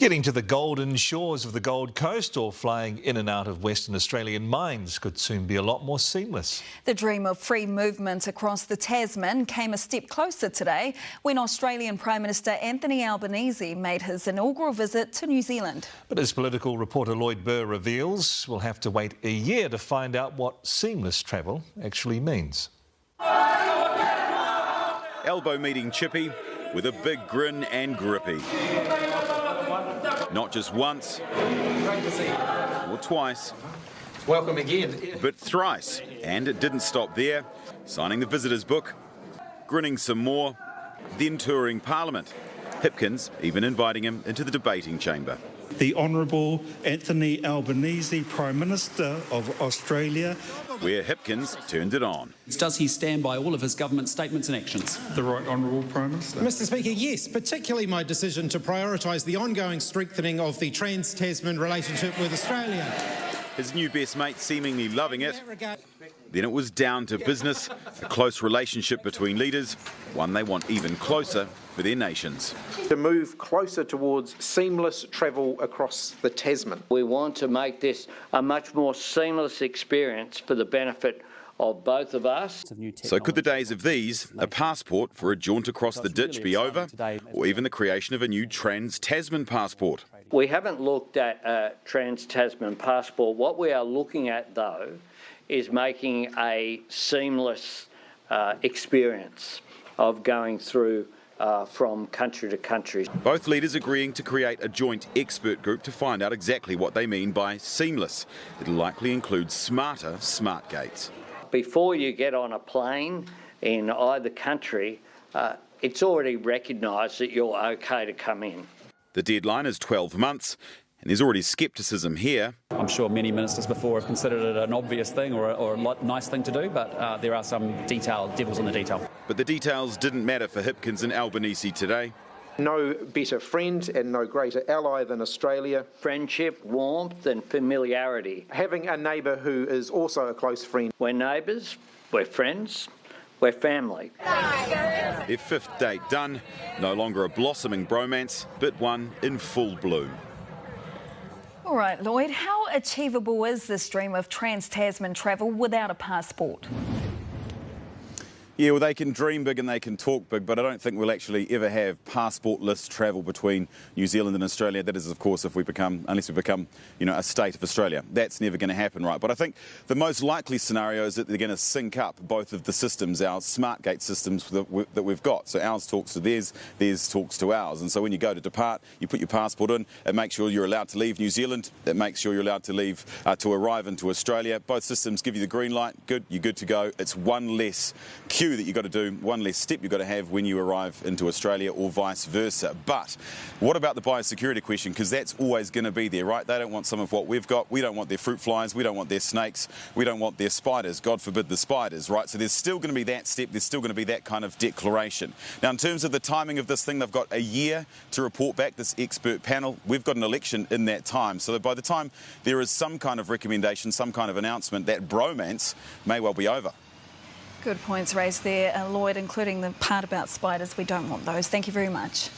Getting to the golden shores of the Gold Coast or flying in and out of Western Australian mines could soon be a lot more seamless. The dream of free movement across the Tasman came a step closer today when Australian Prime Minister Anthony Albanese made his inaugural visit to New Zealand. But as political reporter Lloyd Burr reveals, we'll have to wait a year to find out what seamless travel actually means. Elbow meeting Chippy with a big grin and grippy. Not just once or twice. Welcome again. But thrice. And it didn't stop there. Signing the visitors book, grinning some more, then touring Parliament. Hipkins even inviting him into the debating chamber. The Honourable Anthony Albanese, Prime Minister of Australia. Where Hipkins turned it on. Does he stand by all of his government statements and actions? The Right Honourable Prime Minister. Mr Speaker, yes, particularly my decision to prioritise the ongoing strengthening of the trans-Tasman relationship with Australia. His new best mate seemingly loving it. Then it was down to business, a close relationship between leaders, one they want even closer for their nations. To move closer towards seamless travel across the Tasman. We want to make this a much more seamless experience for the benefit of both of us. So could the days of these, a passport for a jaunt across the ditch, be over? Or even the creation of a new trans-Tasman passport? We haven't looked at a trans-Tasman passport. What we are looking at, though, is making a seamless experience of going through from country to country. Both leaders agreeing to create a joint expert group to find out exactly what they mean by seamless. It'll likely include smarter smart gates. Before you get on a plane in either country, it's already recognised that you're okay to come in. The deadline is 12 months, and there's already scepticism here. I'm sure many ministers before have considered it an obvious thing or a nice thing to do, but there are some devils in the detail. But the details didn't matter for Hipkins and Albanese today. No better friend and no greater ally than Australia. Friendship, warmth and familiarity. Having a neighbour who is also a close friend. We're neighbours, we're friends, we're family. Their fifth date done, no longer a blossoming bromance, but one in full bloom. All right, Lloyd, how achievable is this dream of trans-Tasman travel without a passport? Yeah, well, they can dream big and they can talk big, but I don't think we'll actually ever have passport-less travel between New Zealand and Australia. That is, of course, unless we become, a state of Australia. That's never going to happen, right? But I think the most likely scenario is that they're going to sync up both of the systems, our smart gate systems that we've got. So ours talks to theirs, theirs talks to ours. And so when you go to depart, you put your passport in, it makes sure you're allowed to leave New Zealand, it makes sure you're allowed to leave, to arrive into Australia. Both systems give you the green light, good, you're good to go. It's one less queue that you've got to do, one less step you've got to have when you arrive into Australia or vice versa. But what about the biosecurity question? Because that's always going to be there, right? They don't want some of what we've got. We don't want their fruit flies. We don't want their snakes. We don't want their spiders. God forbid the spiders, right? So there's still going to be that step. There's still going to be that kind of declaration. Now, in terms of the timing of this thing, they've got a year to report back, this expert panel. We've got an election in that time. So that by the time there is some kind of recommendation, some kind of announcement, that bromance may well be over. Good points raised there, Lloyd, including the part about spiders. We don't want those. Thank you very much.